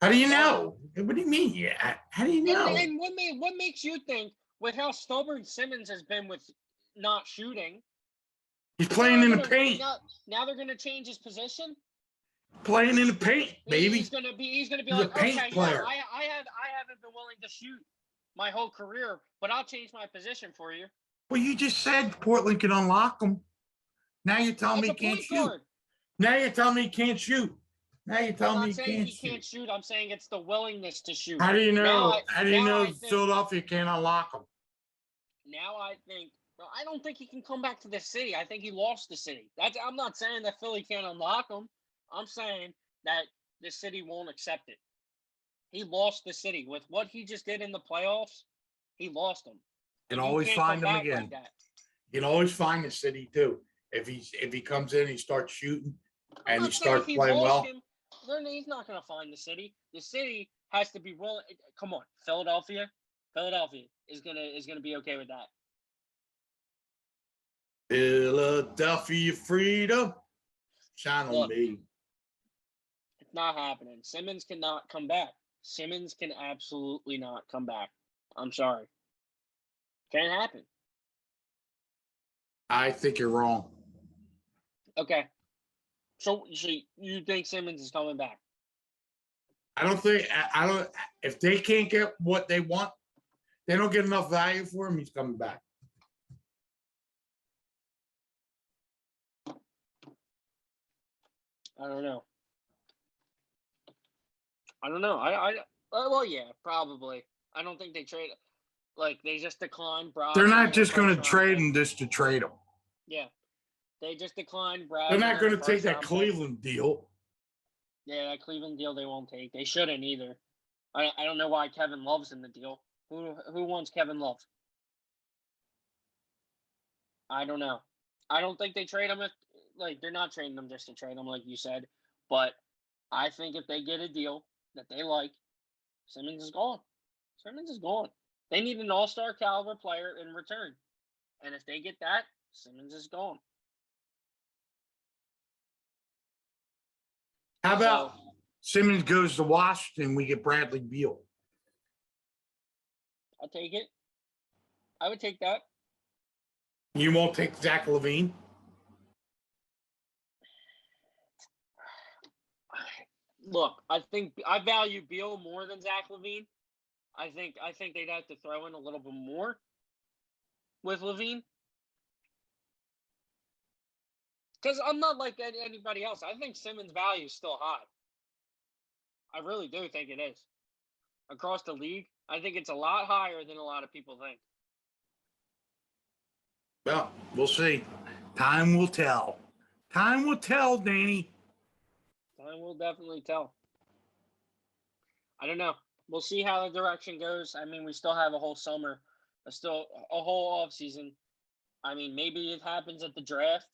How do you know? What do you mean? Yeah. How do you know? And what makes you think, with how stubborn Simmons has been with not shooting, he's playing in the paint. Now they're going to change his position. Playing in the paint, baby. He's going to be He's like, a paint okay, player. yeah, I haven't been willing to shoot my whole career, but I'll change my position for you. Well, you just said Portland can unlock him. Now you're telling me he can't shoot. Now you're telling me he can't shoot. Now you're telling me he can't shoot. I'm saying it's the willingness to shoot. How do you know? How do you know Philadelphia can't unlock him? Now I don't think he can come back to the city. I think he lost the city. I'm not saying that Philly can't unlock him. I'm saying that the city won't accept it. He lost the city with what he just did in the playoffs. He lost them. You can always find him again. You can always find the city too. If he comes in, he starts shooting, and he starts playing well. He's not going to find the city. The city has to be willing. Come on, Philadelphia is gonna be okay with that. Philadelphia freedom, shine on me. It's not happening. Simmons cannot come back. Simmons can absolutely not come back. I'm sorry. Can't happen. I think you're wrong. Okay. So you think Simmons is coming back? I don't. If they can't get what they want, they don't get enough value for him. He's coming back. I don't know. Well, yeah, probably. I don't think they trade. Like, they just declined Brogdon. They're not just going to trade him just to trade him. Yeah. They just declined Brogdon. They're not going to take that Cleveland deal. Yeah, that Cleveland deal they won't take. They shouldn't either. I don't know why Kevin Love's in the deal. Who wants Kevin Love? I don't know. I don't think they trade him they're not trading him just to trade him, like you said. But I think if they get a deal that they like, Simmons is gone. Simmons is gone. They need an all-star caliber player in return. And if they get that, Simmons is gone. How about Simmons goes to Washington, we get Bradley Beal? I'll take it. I would take that. You won't take Zach LaVine? Look, I think I value Beal more than Zach LaVine. I think they'd have to throw in a little bit more with LaVine. Because I'm not like anybody else. I think Simmons' value is still high. I really do think it is. Across the league, I think it's a lot higher than a lot of people think. Well, we'll see. Time will tell. Time will tell, Danny. Time will definitely tell. I don't know. We'll see how the direction goes. I mean, we still have a whole summer still a whole offseason. I mean, maybe it happens at the draft.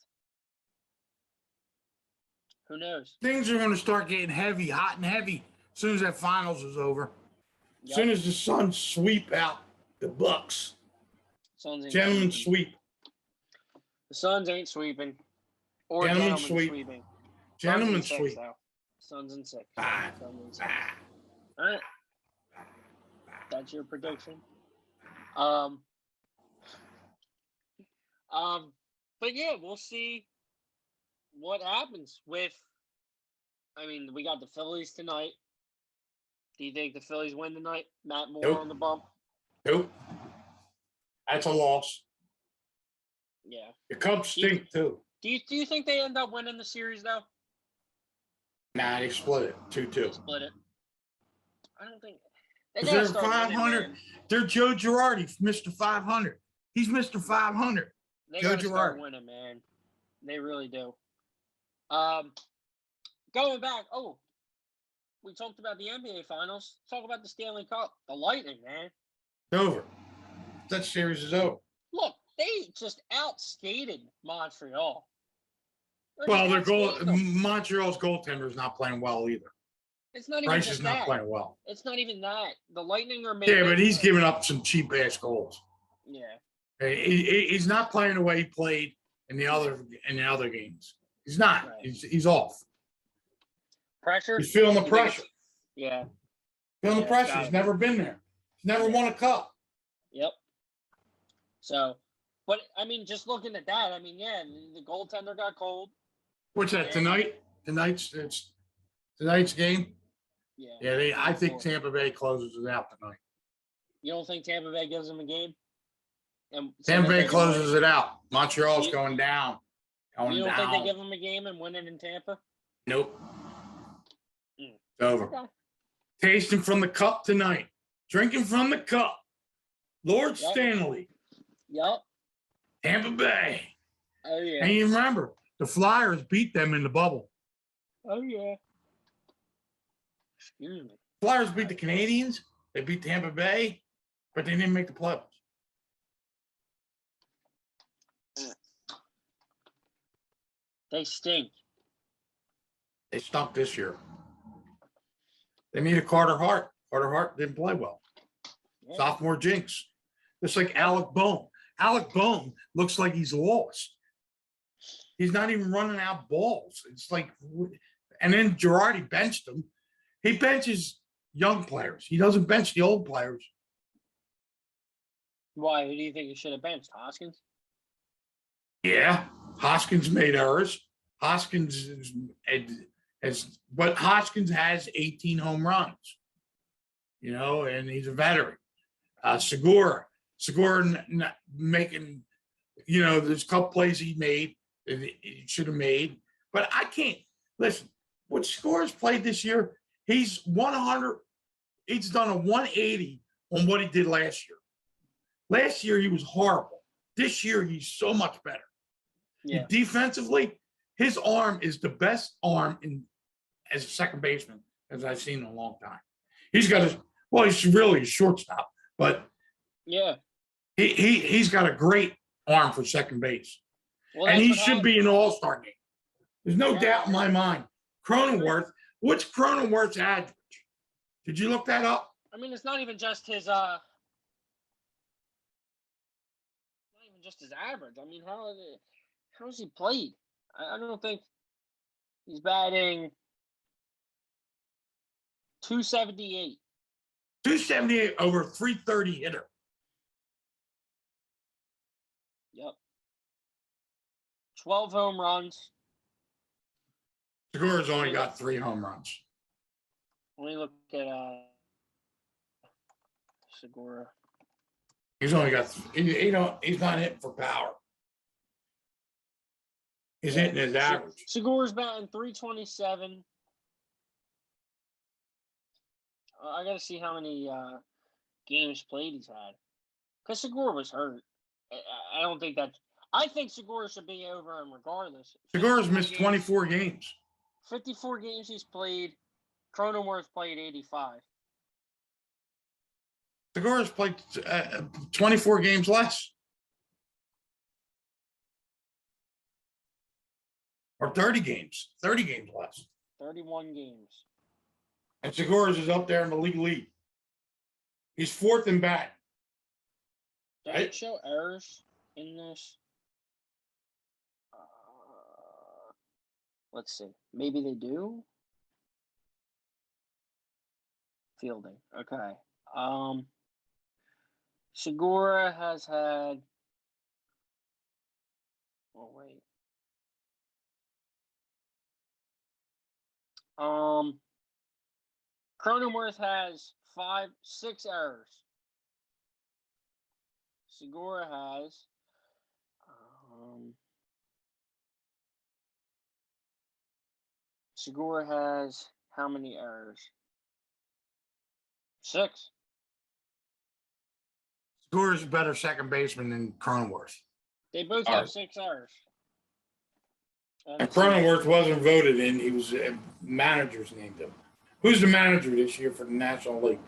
Who knows? Things are going to start getting heavy, hot and heavy, as soon as that finals is over. As soon as the Suns sweep out the Bucks. Gentlemen sweep. The Suns ain't sweeping. Or Gentlemen sweeping. Gentlemen sweep. Suns and 6. Bye. Suns and 6. All right. That's your prediction. But yeah, we'll see what happens with. I mean, we got the Phillies tonight. Do you think the Phillies win tonight? Matt Moore on the bump? Nope. That's a loss. Yeah. The Cubs stink too. Do you think they end up winning the series though? Nah, they split it 2-2. Split it. I don't think. They're 500. They're Joe Girardi, Mr. 500. He's Mr. 500. They Joe gotta start winning, man. They really do. Going back. Oh, we talked about the NBA Finals. Let's talk about the Stanley Cup. The Lightning, man. It's over. That series is over. Look, they just outskated Montreal. Montreal's goaltender is not playing well either. It's not even Price just is not playing well. It's not even that. The Lightning are making. Yeah, but he's giving up some cheap ass goals. Yeah. He's not playing the way he played in the other games. He's not. Right. He's off. Pressure. He's feeling the pressure. Yeah. Feeling the pressure. He's never been there. He's never won a cup. Yep. So, but I mean, just looking at that, I mean, yeah, the goaltender got cold. What's that tonight? Tonight's game. Yeah. Yeah. I think Tampa Bay closes it out tonight. You don't think Tampa Bay gives them a game? Tampa Bay closes it out. Montreal's going down. You don't think they give them a game and win it in Tampa? Nope. It's over. Okay. Tasting from the cup tonight. Drinking from the cup. Lord Stanley. Yep. Tampa Bay. Oh, yeah. And you remember, the Flyers beat them in the bubble. Oh, yeah. Excuse me. Flyers beat the Canadians. They beat Tampa Bay, but they didn't make the playoffs. They stink. They stunk this year. They needed Carter Hart. Carter Hart didn't play well. Yeah. Sophomore jinx. Just like Alec Bohm. Alec Bohm looks like he's lost. He's not even running out balls. It's like, and then Girardi benched him. He benches young players. He doesn't bench the old players. Why? Who do you think he should have benched? Hoskins? Yeah. Hoskins made errors. Hoskins but Hoskins has 18 home runs, and he's a veteran. Segura making, there's a couple plays he made that he should have made, but I can't listen. What Segura's played this year, he's 100. He's done a 180 on what he did last year. Last year he was horrible. This year he's so much better. Yeah. Defensively, his arm is the best arm as a second baseman as I've seen in a long time. He's really a shortstop, but yeah, he's got a great arm for second base. Well, and he should be an all-star game. There's no doubt in my mind. Cronenworth, what's Cronenworth's average? Did you look that up? I mean, it's not even just his average. I mean, how's he played? I don't think he's batting 278. 278 over 330 hitter. Yep. 12 home runs. Segura's only got 3 home runs. Let me look at Segura. He's only got he's not hitting for power. He's hitting his average. Segura's batting 327. I got to see how many games played he's had. Because Segura was hurt. I don't think that. I think Segura should be over him regardless. Segura's missed 24 games. 54 games he's played. Cronenworth played 85. Segura's played 24 games less. Or 30 games. 30 games less. 31 games. And Segura's is up there in the league lead. He's fourth in bat. Does it show errors in this? Let's see. Maybe they do. Fielding. Okay. Segura has had. Oh wait. Cronenworth has 6 errors. Segura has. Segura has how many errors? 6. Segura's a better second baseman than Cronenworth. They both have 6 errors. And Cronenworth wasn't voted in. He was managers named him. Who's the manager this year for the National League?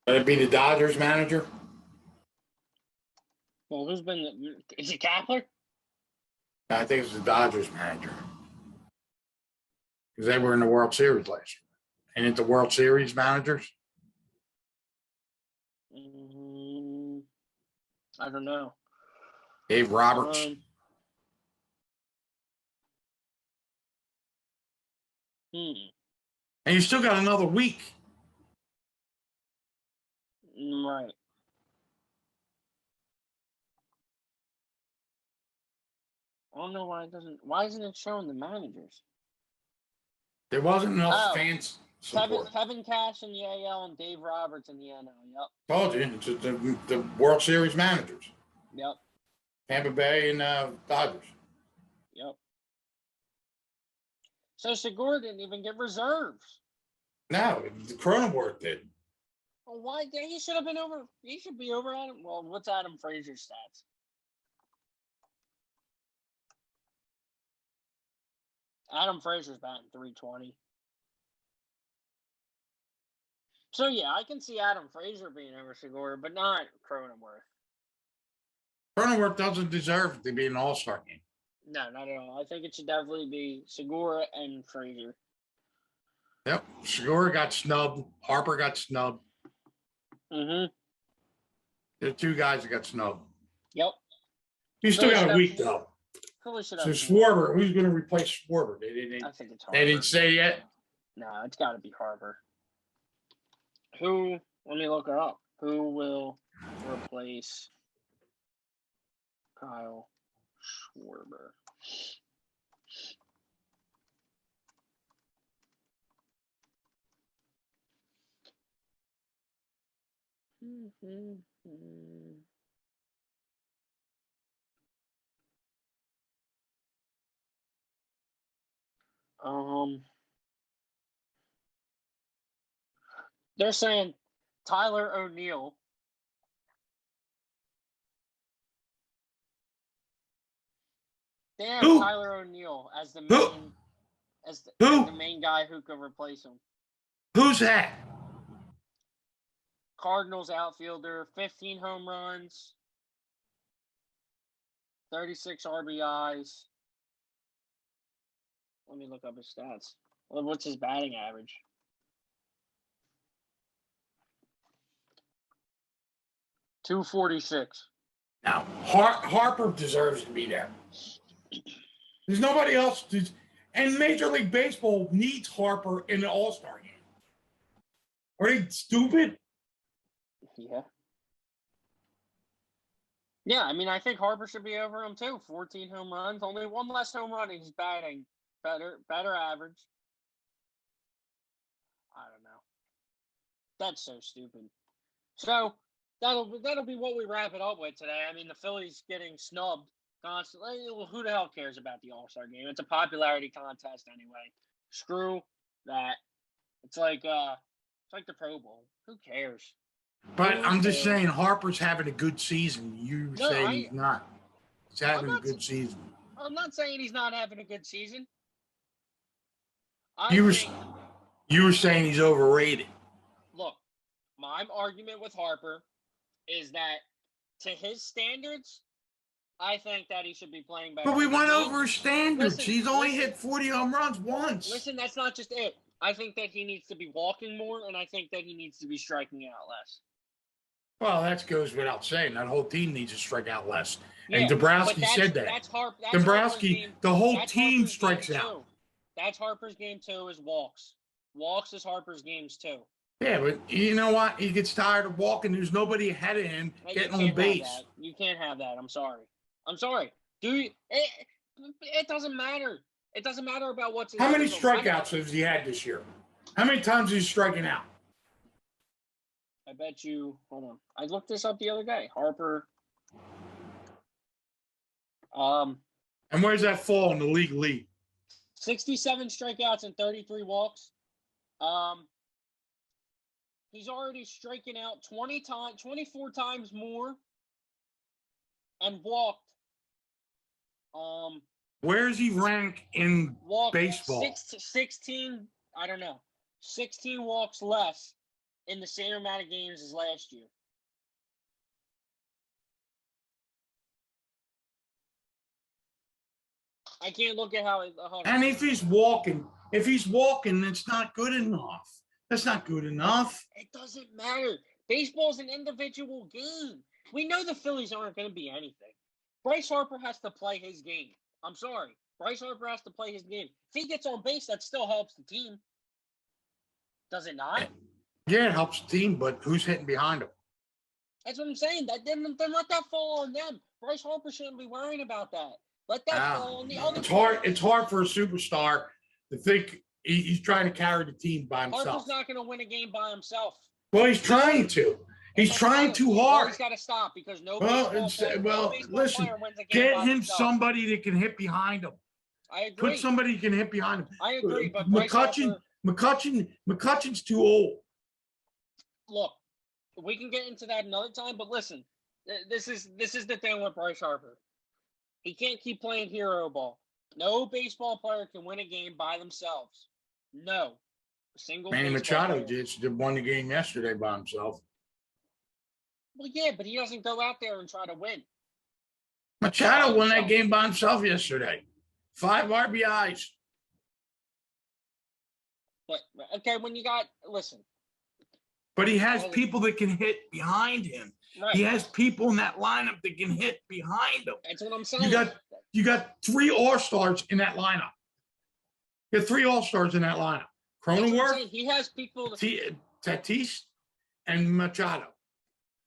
Would it be the Dodgers manager? Well, who's been? Is it Kapler? I think it's the Dodgers manager. Because they were in the World Series last year. And it's the World Series managers? I don't know. Dave Roberts. And you still got another week. Right. I don't know why it doesn't. Why isn't it showing the managers? There wasn't enough fans support. Kevin Cash in the AL and Dave Roberts in the NL. Yep. Told you, it's the World Series managers. Yep. Tampa Bay and Dodgers. Yep. So Segura didn't even get reserves. No, Cronenworth did. Well, why? He should have been over. He should be over Adam. Well, what's Adam Frazier's stats? Adam Frazier's batting .320. So yeah, I can see Adam Frazier being over Segura, but not Cronenworth. Cronenworth doesn't deserve to be an All-Star game. No, not at all. I think it should definitely be Segura and Frazier. Yep. Segura got snubbed. Harper got snubbed. Mm-hmm. The 2 guys that got snubbed. Yep. You still got a week, though. So Schwarber, who's going to replace Schwarber? They didn't. I think it's Harper. They didn't say yet. No, it's got to be Harper. Who? Let me look her up. Who will replace Kyle Schwarber? They're saying Tyler O'Neill. They have Tyler O'Neill as the main, the main guy who could replace him. Who's that? Cardinals outfielder, 15 home runs, 36 RBIs. Let me look up his stats. What's his batting average? .246. Now, Harper deserves to be there. There's nobody else. And Major League Baseball needs Harper in the All-Star game. Are they stupid? Yeah. Yeah, I mean, I think Harper should be over him, too. 14 home runs. Only 1 less home run, and he's batting better average. I don't know. That's so stupid. So, that'll be what we wrap it up with today. I mean, the Phillies getting snubbed constantly. Well, who the hell cares about the All-Star game? It's a popularity contest anyway. Screw that. It's like the Pro Bowl. Who cares? But I'm just saying, Harper's having a good season. You say he's not. He's having a good season. I'm not saying he's not having a good season. You were saying he's overrated. Look, my argument with Harper is that to his standards, I think that he should be playing better. But we went over his standards. He's only hit 40 home runs once. Listen, that's not just it. I think that he needs to be walking more, and I think that he needs to be striking out less. Well, that goes without saying. That whole team needs to strike out less. Yeah, and Dombrowski said that. That's Dombrowski, the whole team strikes out. Too. That's Harper's game too, is walks. Walks is Harper's games too. Yeah, but you know what? He gets tired of walking. There's nobody ahead of him getting on base. You can't have that. I'm sorry. It doesn't matter. It doesn't matter about what's. How many strikeouts has he had this year? How many times is he striking out? I bet you. Hold on. I looked this up the other day. Harper. And where's that fall in the league lead? 67 strikeouts and 33 walks. He's already striking out 24 times more, and walked. Where does he rank in baseball? 16. I don't know. 16 walks less in the same amount of games as last year. I can't look at how. And if he's walking, it's not good enough. That's not good enough. It doesn't matter. Baseball's an individual game. We know the Phillies aren't going to be anything. Bryce Harper has to play his game. I'm sorry. Bryce Harper has to play his game. If he gets on base, that still helps the team. Does it not? Yeah, it helps the team, but who's hitting behind him? That's what I'm saying. Then let that fall on them. Bryce Harper shouldn't be worrying about that. Let that fall on the other. It's hard for a superstar to think he's trying to carry the team by himself. Harper's not going to win a game by himself. Well, he's trying to. He's trying too hard. He's got to stop because listen, get him somebody that can hit behind him. I agree. Put somebody who can hit behind him. I agree, but McCutchen's too old. Look, we can get into that another time, but listen, this is the thing with Bryce Harper. He can't keep playing hero ball. No baseball player can win a game by themselves. No. Manny Machado won the game yesterday by himself. Well, yeah, but he doesn't go out there and try to win. Machado won that game by himself yesterday. 5 RBIs. But, okay, listen. But he has people that can hit behind him. Right. He has people in that lineup that can hit behind him. That's what I'm saying. You got 3 All-Stars in that lineup. You got 3 All-Stars in that lineup. Cronenworth, he has people. Tatis, and Machado.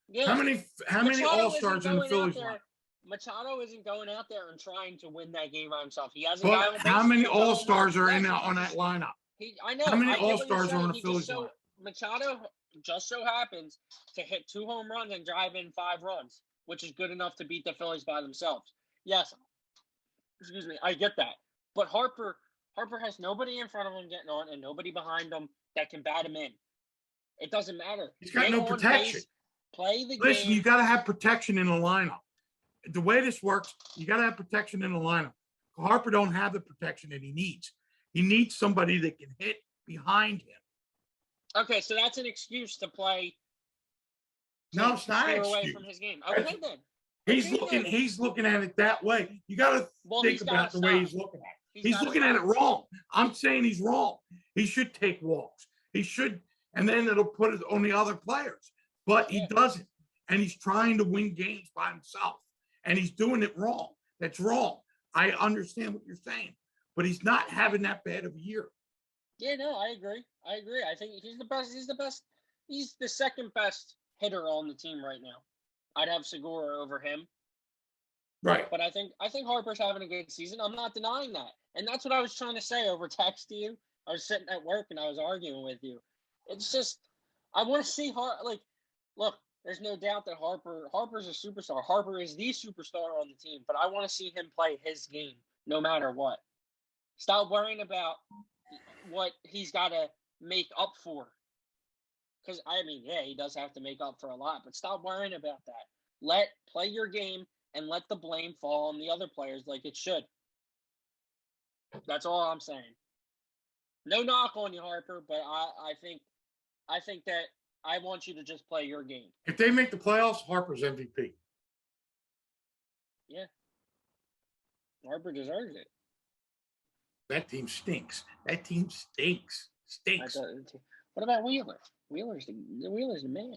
Yeah. How many All-Stars in the Phillies lineup? Machado isn't going out there and trying to win that game by himself. He hasn't. But how many All-Stars are on that lineup? I know. How many All-Stars are on the Phillies lineup? Machado just so happens to hit 2 home runs and drive in 5 runs, which is good enough to beat the Phillies by themselves. Yes. Excuse me. I get that. But Harper has nobody in front of him getting on and nobody behind him that can bat him in. It doesn't matter. He's got no protection. Play the game. Listen, you got to have protection in the lineup. The way this works, you got to have protection in the lineup. Harper don't have the protection that he needs. He needs somebody that can hit behind him. Okay, so that's an excuse to play. No, it's not an excuse. Away from his game. Okay, then. He's looking at it that way. You got to think about the way he's looking at it. He's looking at it wrong. I'm saying he's wrong. He should take walks. He should, and then it'll put it on the other players. But he doesn't. And he's trying to win games by himself. And he's doing it wrong. That's wrong. I understand what you're saying. But he's not having that bad of a year. Yeah, no, I agree. I think he's the best. He's the second best hitter on the team right now. I'd have Segura over him. Right. But I think Harper's having a good season. I'm not denying that. And that's what I was trying to say over text to you. I was sitting at work and I was arguing with you. It's just, I want to see look, there's no doubt that Harper's a superstar. Harper is the superstar on the team, but I want to see him play his game no matter what. Stop worrying about what he's got to make up for. Because, he does have to make up for a lot, but stop worrying about that. Play your game and let the blame fall on the other players like it should. That's all I'm saying. No knock on you, Harper, but I think that I want you to just play your game. If they make the playoffs, Harper's MVP. Yeah. Harper deserves it. That team stinks. That team stinks. Stinks. What about Wheeler? Wheeler's the man.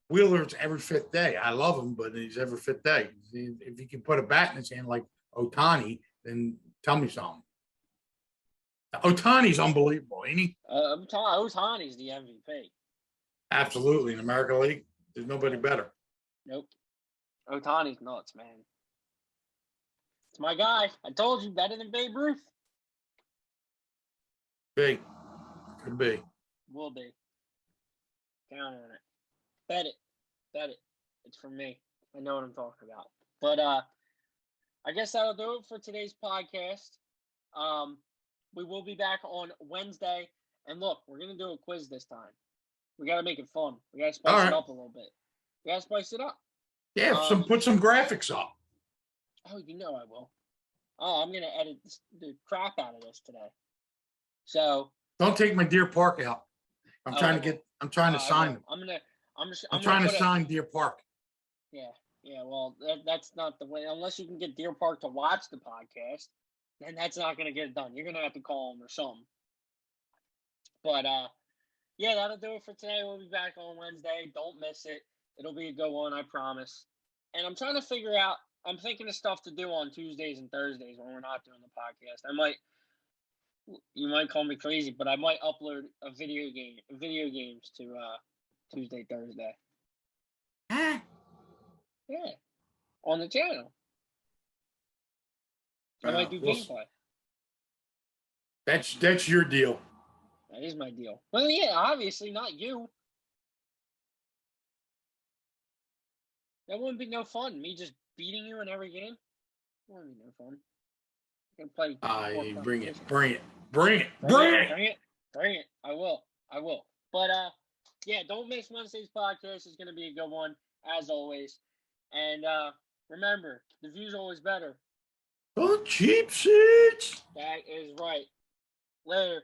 Wheeler's every fifth day. I love him, but he's every fifth day. If he can put a bat in his hand like Ohtani, then tell me something. Ohtani's unbelievable, ain't he? Ohtani's the MVP. Absolutely. In the American League, there's nobody better. Nope. Ohtani's nuts, man. It's my guy. I told you, better than Babe Ruth. Big. Could be. Will be. Count on it. Bet it. Bet it. It's from me. I know what I'm talking about. But I guess that'll do it for today's podcast. We will be back on Wednesday. And look, we're going to do a quiz this time. We got to make it fun. We got to spice it up a little bit. We got to spice it up. Yeah, put some graphics up. Oh, you know I will. Oh, I'm going to edit the crap out of this today. So don't take my Deer Park out. I'm trying to sign them. I'm trying to sign Deer Park. Yeah. Well, that's not the way. Unless you can get Deer Park to watch the podcast, then that's not going to get it done. You're going to have to call them or something. But yeah, that'll do it for today. We'll be back on Wednesday. Don't miss it. It'll be a good one, I promise. And I'm trying to figure out. I'm thinking of stuff to do on Tuesdays and Thursdays when we're not doing the podcast. You might call me crazy, but I might upload video games to Tuesday, Thursday. Huh? Yeah, on the channel. I might do gameplay. That's your deal. That is my deal. Well, yeah, obviously not you. That wouldn't be no fun. Me just beating you in every game. Wouldn't be no fun. I'm gonna play. Bring it. I will. But yeah, don't miss Wednesday's podcast. It's gonna be a good one as always. And remember, the view's always better. Oh, cheap seats. That is right. Later.